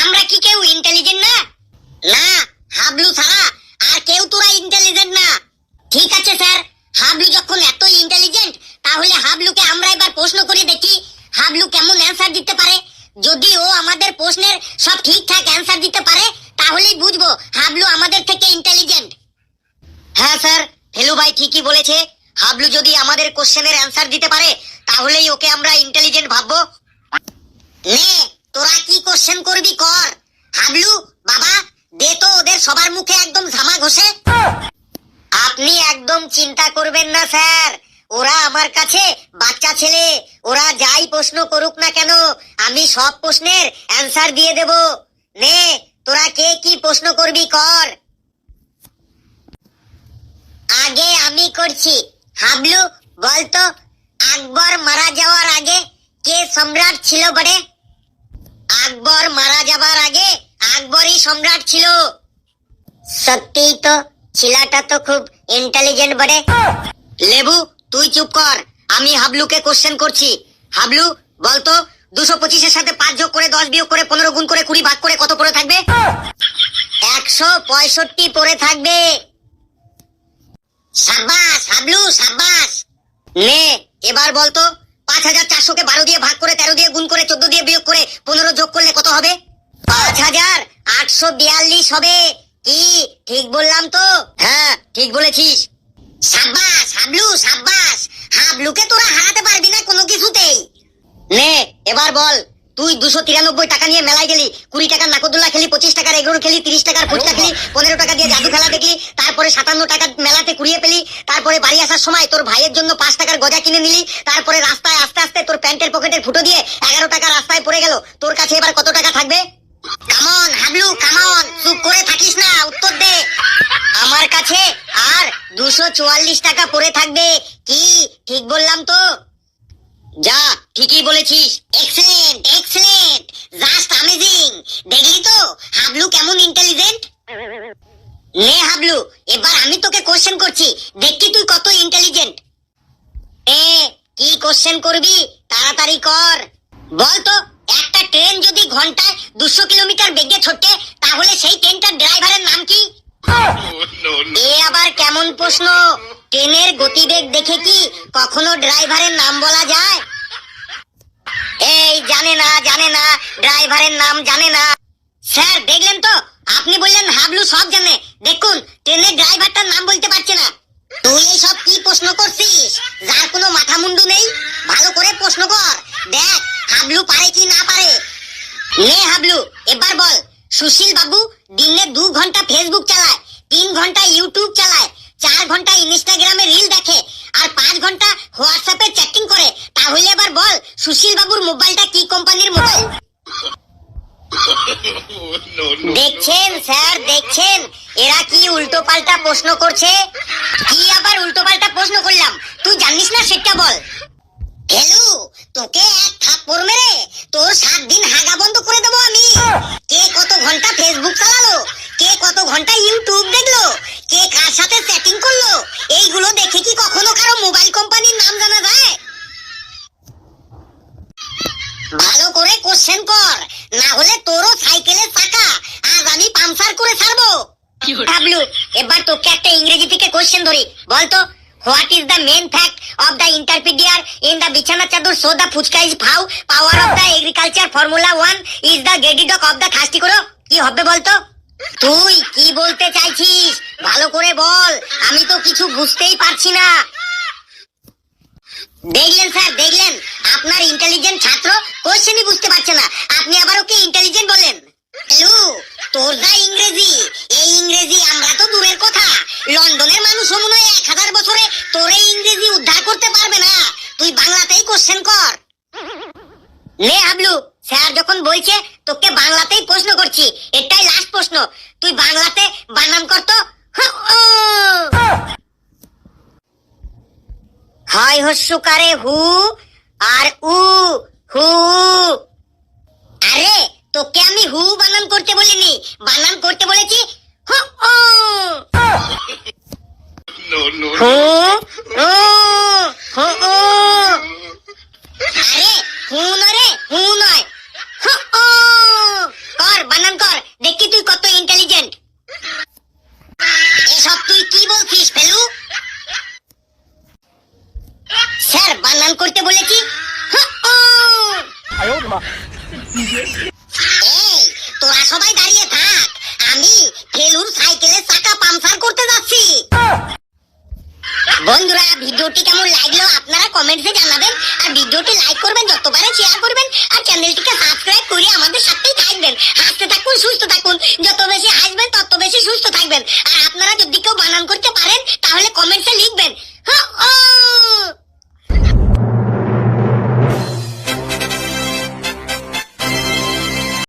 আমরা কি কেউ ইন্টেলিজেন্ট না? না, হাবলু ছাড়া আর কেউ তোরা ইন্টেলিজেন্ট না। ঠিক আছে স্যার, হাবলু যখন এত ইন্টেলিজেন্ট, তাহলে হাবলুকে আমরা এবার প্রশ্ন করে দেখি হাবলু কেমন অ্যান্সার দিতে পারে। যদি ও আমাদের প্রশ্নের সব ঠিকঠাক অ্যান্সার দিতে পারে, তাহলেই বুঝবো হাবলু আমাদের থেকে ইন্টেলিজেন্ট। হ্যাঁ স্যার, ফেলু ভাই ঠিকই বলেছে। হাবলু যদি আমাদের কোশ্চেনের অ্যান্সার দিতে পারে, তাহলেই ওকে আমরা ইন্টেলিজেন্ট ভাববো। নে, তোরা কি কোশ্চেন করবি কর। হাবলু বাবা, দে তো ওদের সবার মুখে একদম ঝামা ঘষে। আপনি একদম চিন্তা করবেন না স্যার, ওরা আমার কাছে বাচ্চা ছেলে, ওরা যাই প্রশ্ন করুক না কেন আমি সব প্রশ্নের অ্যান্সার দিয়ে দেব। নে, তোরা কে কি প্রশ্ন করবি কর। আগে আমি করছি। হাবলু বলতো, আকবর মারা যাওয়ার আগে কে সম্রাট ছিল বড়ে? আকবর মারা যাবার আগে আকবরই সম্রাট ছিল। সত্যিই তো, ছেলেটা তো খুব ইন্টেলিজেন্ট বড়ে। লেবু তুই চুপ কর, আমি হাবলুকে কোশ্চেন করছি। হাবলু বলতো, 225-এর সাথে 5 যোগ করে 10 বিয়োগ করে 15 গুণ করে 20 ভাগ করে কত পড়ে থাকবে? 165 পড়ে থাকবে। সাবাস হাবলু, সাবাস। নে, এবার বলতো 5400-কে 12 দিয়ে ভাগ করে 13 দিয়ে গুণ করে 14 দিয়ে বিয়োগ করে 15 যোগ করলে কত হবে? 5842 হবে। কি ঠিক বললাম তো? হ্যাঁ ঠিক বলেছিস। সাবাস হাবলু, সাবাস। হাবলুকে তোরা হারাতে পারবি না কোনো কিছুতেই। নে, এবার বল, তুই 293 টাকা নিয়ে মেলায় গেলি, 20 টাকার নাকদুল্লাহ খেলি, 25 টাকার এগরোল খেলি, 30 টাকার ফুচকা খেলি, 15 টাকা দিয়ে জাদু খেলা দেখলি, তারপরে 57 টাকা মেলাতে কুড়িয়ে পেলি, তারপরে বাড়ি আসার সময় তোর ভাইয়ের জন্য 5 টাকার গজা কিনে নিলি, তারপরে রাস্তায় আস্তে আস্তে তোর প্যান্টের পকেটের ফুটো দিয়ে 11 টাকা রাস্তায় পড়ে গেল। তোর কাছে এবার কত টাকা থাকবে? কামন হাবলু, কামন, চুপ করে থাকিস না, উত্তর দে। আমার কাছে আর 244 টাকা পড়ে থাকবে। কি ঠিক বললাম তো? যা, ঠিকই বলেছিস। Excellent, excellent, just amazing. দেখলি তো হাবলু কেমন ইন্টেলিজেন্ট। নে হাবলু, এবার আমি তোকে কোশ্চেন করছি, দেখি তুই কত ইন্টেলিজেন্ট। কি কোশ্চেন করবি তাড়াতাড়ি কর। বলতো, একটা ট্রেন যদি ঘন্টায় 200 কিলোমিটার বেগে ছোটে, তাহলে সেই ট্রেনটার ড্রাইভারের নাম কি? এ আবার কেমন প্রশ্ন? ট্রেনের গতিবেগ দেখে কি কখনো ড্রাইভারের নাম বলা যায়? এই জানে না, জানে না, ড্রাইভারের নাম জানে না। স্যার দেখলেন তো, আপনি বললেন হাবলু সব জানে, দেখুন ট্রেনের ড্রাইভারটার নাম বলতে পারছে না। তুই এইসব কি প্রশ্ন করছিস, যার কোনো মাথা মুন্ডু নেই? ভালো করে প্রশ্ন কর, দেখ হাবলু পারে কি না পারে। নে হাবলু, এবার বল, সুশীল বাবু দিনে 2 ঘন্টা ফেসবুক চালায়, 3 ঘন্টা ইউটিউব চালায়, 4 ঘন্টা ইনস্টাগ্রামে রিল দেখে, আর 5 ঘন্টা হোয়াটসঅ্যাপে চ্যাটিং করে, তাহলে এবার বল সুশীল বাবুর মোবাইলটা কি কোম্পানির মোবাইল? দেখছেন স্যার, দেখছেন এরা কি উল্টো পাল্টা প্রশ্ন করছে। কি আবার উল্টো পাল্টা প্রশ্ন করলাম, তুই জানিস না সেটা বল। হেলু, তোকে এক থাপ্পড় মেরে তোর 7 দিন হাগা বন্ধ করে দেবো আমি। কে কত ঘন্টা ফেসবুক চালালো, কে কত ঘন্টা ইউটিউব দেখলো, কে কার সাথে চ্যাটিং করলো, এইগুলো দেখে কি কখনো কারো মোবাইল কোম্পানির নাম জানা যায়? ভালো করে কোশ্চেন কর, না হলে তোরও সাইকেলের চাকা আজ আমি পাংচার করে ছাড়বো। হাবলু, এবার তোকে একটা ইংরেজি থেকে কোশ্চেন ধরি, বলতো, what is the main fact of the interpediare in the বিছানা চাদর so the fuchka is foul, power of the agriculture formula 1 is the gedi dog of the thirsty করো। কি হবে বলতো? তুই কি বলতে চাইছিস ভালো করে বল, আমি তো কিছু বুঝতেই পারছি না। দেখলেন স্যার, দেখলেন আপনার ইন্টেলিজেন্ট ছাত্র কোশ্চেনই বুঝতে পারছে না, আপনি আবার ওকে ইন্টেলিজেন্ট বলেন। হ্যালো, তোর যা ইংরেজি, এই ইংরেজি আমরা তো দূরের কথা, লন্ডনের মানুষ মনে হয় 1000 বছরে তোর এই ইংরেজি উদ্ধার করতে পারবে না। তুই বাংলাতেই কোশ্চেন কর। নে হাবলু, স্যার যখন বলছে তোকে বাংলাতেই প্রশ্ন করছি, এটাই লাস্ট প্রশ্ন, তুই বাংলাতে বানান কর তো। হয় হস্যকারে হু আর উ, হু। আরে তোকে আমি হু বানান করতে বলিনি, বানান করতে বলেছি হু। হু ও, হু ও। আরে হু নয় রে, হু নয়, হু ও। কর বানান। বলেছি? এই, তোরা সবাই দাঁড়িয়ে থাক, আমি ফেলুর সাইকেলের চাকা পাংচার করতে যাচ্ছি। বন্ধুরা, ভিডিওটি কেমন লাগলো আপনারা কমেন্টসে জানাবেন, আর ভিডিওটি লাইক করবেন, যত পারেন শেয়ার করবেন, আর চ্যানেলটিকে সাবস্ক্রাইব করে আমাদের সাথেই থাকবেন। হাসতে থাকুন, সুস্থ থাকুন, যত বেশি হাসবেন তত বেশি সুস্থ থাকবেন। আর আপনারা যদি কেউ বানান করতে পারেন তাহলে কমেন্টসে লিখবেন।